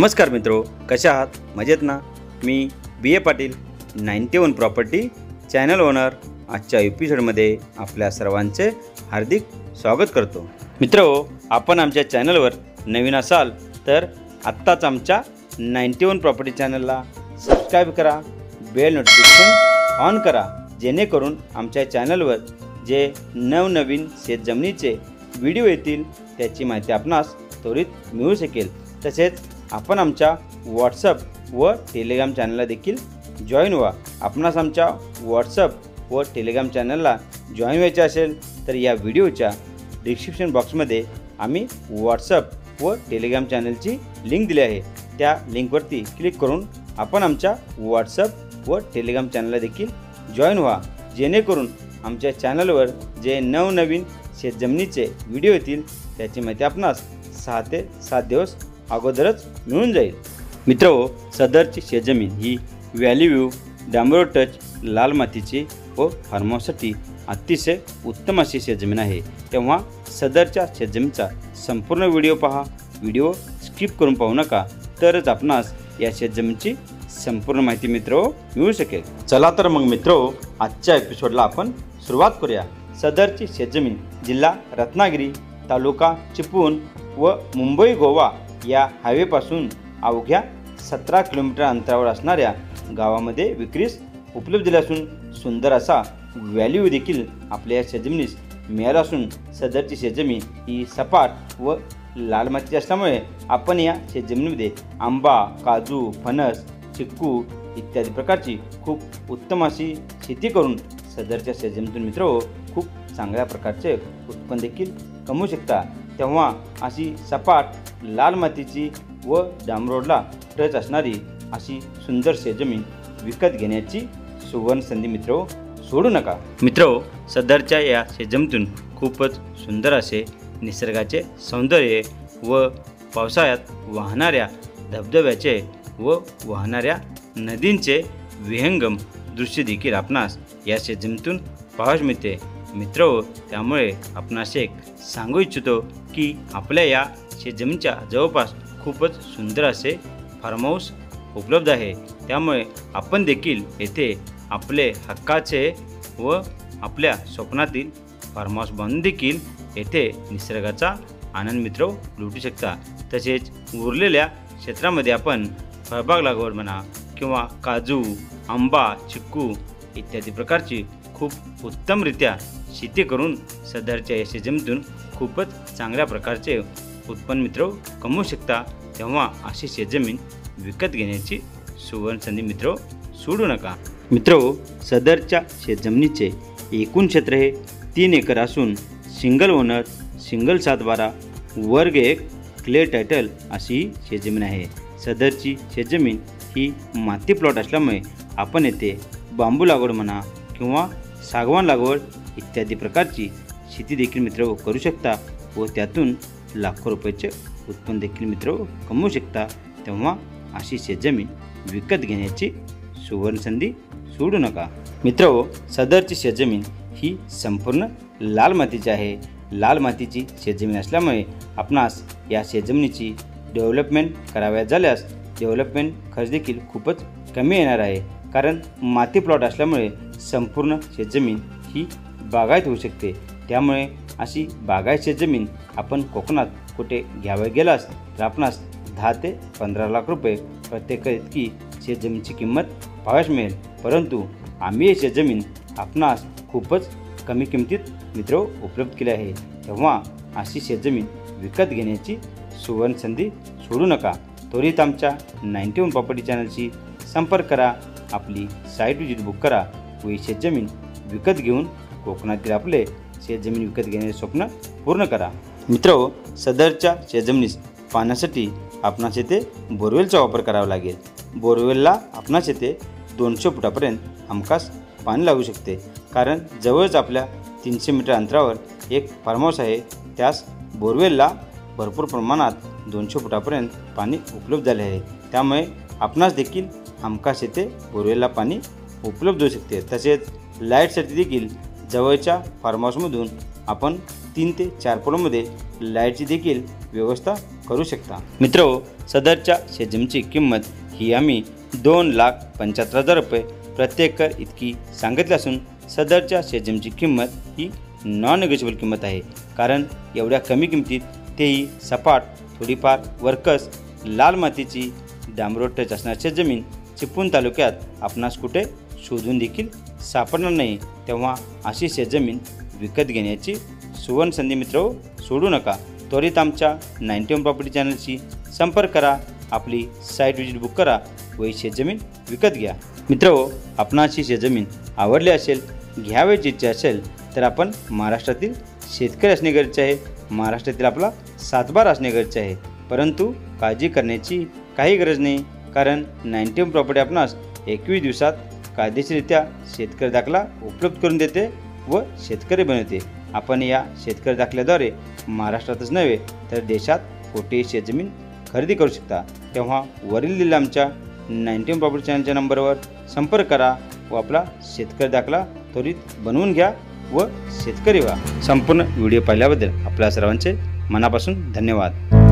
नमस्कार मित्रो, कशा आहात? मजेत ना? मी बी ए पाटील 91 प्रॉपर्टी चॅनल ओनर आजच्या एपिसोडमध्ये आपल्या सर्वांचे हार्दिक स्वागत करतो। मित्रो, आपण आमच्या चॅनलवर नवीन असाल तर आत्ताच आमच्या 91 प्रॉपर्टी चॅनलला सबस्क्राईब करा, बेल नोटिफिकेशन ऑन करा, जेणेकरून आमच्या चॅनलवर जे नवनवीन शेतजमिनीचे व्हिडिओ येतील त्याची माहिती आपणास त्वरित मिळू शकेल। तसेच आपण आमच्या व्हॉट्सअप व टेलिग्राम चॅनलला देखील जॉईन व्हा। आपणास आमच्या व्हॉट्सअप व टेलिग्राम चॅनलला जॉईन व्हायचे असेल तर या व्हिडिओच्या डिस्क्रिप्शन बॉक्समध्ये आम्ही व्हॉट्सअप व टेलिग्राम चॅनलची लिंक दिली आहे। त्या लिंकवरती क्लिक करून आपण आमच्या व्हॉट्सअप व टेलिग्राम चॅनलला देखील जॉईन व्हा, जेणेकरून आमच्या चॅनलवर जे नवनवीन शेतजमिनीचे व्हिडिओ येतील त्याची माहिती आपणास 6 ते 7 दिवस अगोदरच मिळून जाईल। मित्रो, सदरची शेतजमीन ही व्हॅली व्ह्यू डांबरोड टच लाल मातीची व फार्महाऊससाठी अतिशय उत्तम अशी शेतजमीन आहे। तेव्हा सदरच्या शेतजमीनचा संपूर्ण व्हिडिओ पहा, व्हिडिओ स्किप करून पाहू नका, तरच आपणास या शेतजमीनची संपूर्ण माहिती मित्रो मिळू शकेल। चला तर मग मित्रो, आजच्या एपिसोडला आपण सुरुवात करूया। सदरची शेतजमीन जिल्हा रत्नागिरी, तालुका चिपळूण व मुंबई गोवा या हायवेपासून अवघ्या 17 किलोमीटर अंतरावर असणाऱ्या गावामध्ये विक्रीस उपलब्ध झाली असून सुंदर असा व्हॅल्यू देखील आपल्या या शेतजमिनीस मिळाला असून सदरची शेतजमीन ही सपाट व लाल मातीची असल्यामुळे आपण या शेतजमिनीमध्ये आंबा, काजू, फणस, चिक्कू इत्यादी प्रकारची खूप उत्तम अशी शेती करून सदरच्या शेतजमिनीतून मित्रो खूप चांगल्या प्रकारचे उत्पन्न देखील कमवू शकता। तेव्हा अशी सपाट लाल मातीची व डांबरोडला टच असणारी अशी सुंदर शेतजमीन विकत घेण्याची सुवर्ण संधी मित्रो सोडू नका। मित्रो, सदरच्या या शेतजमीनीतून खूपच सुंदर असे निसर्गाचे सौंदर्य व पावसाळ्यात वाहणाऱ्या धबधब्याचे व वाहणाऱ्या नदींचे विहंगम दृश्य देखील आपणास या शेतजमीनीतून पाहावयास मिळते। मित्रो, त्यामुळे आपणास एक सांगू इच्छितो की आपल्या या शेतजमीनच्या जवळपास खूपच सुंदर असे फार्महाऊस उपलब्ध आहे। त्यामुळे आपण देखील येथे आपले हक्काचे व आपल्या स्वप्नातील फार्महाऊस बांधून देखील येथे निसर्गाचा आनंद मित्रो लुटू शकता। तसेच उरलेल्या क्षेत्रामध्ये आपण फळबाग लागवड म्हणा किंवा काजू, आंबा, चिक्कू इत्यादी प्रकारची खूप उत्तमरित्या शेती करून सदरच्या या शेतजमिनीतून खूपच चांगल्या प्रकारचे उत्पन्न मित्रो कमवू शकता। तेव्हा अशी शेतजमीन विकत घेण्याची सुवर्ण संधी मित्रो सोडू नका। मित्रो, सदरच्या शेतजमिनीचे एकूण क्षेत्र हे 3 एकर असून सिंगल ओनर, सिंगल 7/12 वर्ग 1 क्लिअर टायटल अशी शेतजमीन आहे। सदरची शेतजमीन ही माती प्लॉट असल्यामुळे आपण येथे बांबू लागवड म्हणा किंवा सागवान लागवड इत्यादी प्रकारची शेती देखील मित्र करू शकता व त्यातून लाखो रुपयाचे उत्पन्न देखील मित्र कमवू शकता। तेव्हा अशी शेतजमीन विकत घेण्याची सुवर्ण संधी सोडू नका। मित्रो, सदरची शेतजमीन ही संपूर्ण लाल मातीची आहे। लाल मातीची शेतजमीन असल्यामुळे आपणास या शेतजमिनीची डेव्हलपमेंट करावयास झाल्यास डेव्हलपमेंट खर्च देखील खूपच कमी येणार आहे, कारण माती प्लॉट असल्यामुळे संपूर्ण शेतजमीन ही बागायत होऊ शकते। त्यामुळे अशी बागायत शेतजमीन आपण कोकणात कुठे घ्यावं गेलास तर आपणास 10 ते 15 लाख रुपये प्रत्येक इतकी शेतजमीनची किंमत पाहावयास मिळेल, परंतु आम्ही ही शेतजमीन आपणास खूपच कमी किमतीत मित्र उपलब्ध केली आहे। तेव्हा अशी शेतजमीन विकत घेण्याची सुवर्ण संधी सोडू नका। त्वरित आमच्या 91 प्रॉपर्टी चॅनलशी संपर्क करा, आपली साईट विजिट बुक करा व ही शेतजमीन विकत घेऊन कोकणातील आपले शेतजमीन विकत घेण्याचे स्वप्न पूर्ण करा। मित्रो, सदरच्या शेतजमिनीस पाण्यासाठी आपणास येथे बोरवेलचा वापर करावा लागेल। बोरवेलला आपणास येथे 200 फुटापर्यंत हमखास पाणी लागू शकते, कारण जवळच आपल्या 300 मीटर अंतरावर एक फार्महाऊस आहे। त्यास बोरवेलला भरपूर प्रमाणात 200 फुटापर्यंत पाणी उपलब्ध झाले आहे। त्यामुळे आपणास देखील हमखास येथे बोरवेलला पाणी उपलब्ध होऊ शकते। तसेच लाईटसाठी देखील जवळच्या फार्महाऊसमधून आपण 3 ते 4 फुटामध्ये लाईटची देखील व्यवस्था करू शकता। मित्रहो, सदरच्या शेतजमिनीची किंमत ही आम्ही 2,75,000 रुपये प्रति एकर इतकी सांगितली असून सदरच्या शेतजमिनीची किंमत ही नॉन निगोशिएबल किंमत आहे। कारण एवढ्या कमी किमतीत तेही सपाट, थोडीफार वरकस, लाल मातीची डांबरोट टच असणारी शेतजमीन चिपळूण तालुक्यात आपणास कुठे शोधून देखील सापडणार नाही। तेव्हा अशी शेतजमीन विकत घेण्याची सुवर्ण संधी मित्र सोडू नका। त्वरित आमच्या 91 प्रॉपर्टी चॅनलशी संपर्क करा, आपली साईट विजिट बुक करा व ही शेतजमीन विकत घ्या। मित्रहो, आपणास ही शेतजमीन आवडली असेल, घ्यावयाची इच्छा असेल तर आपण महाराष्ट्रातील शेतकरी असणे गरजेचे आहे, महाराष्ट्रातील आपला सातबार असणे गरजेचे आहे। परंतु काळजी करण्याची काही गरज नाही, कारण 91 प्रॉपर्टी आपणास 21 दिवसात कायदेशीररित्या शेतकरी दाखला उपलब्ध करून देते व शेतकरी बनवते। आपण या शेतकरी दाखल्याद्वारे महाराष्ट्रातच नव्हे तर देशात कोठेही शेतजमीन खरेदी करू शकता। तेव्हा वरील दिलेल्या आमच्या 91 प्रॉपर्टी चॅनलच्या नंबरवर संपर्क करा व आपला शेतकरी दाखला त्वरित बनवून घ्या व शेतकरी व्हा। संपूर्ण व्हिडिओ पाहिल्याबद्दल आपल्या सर्वांचे मनापासून धन्यवाद।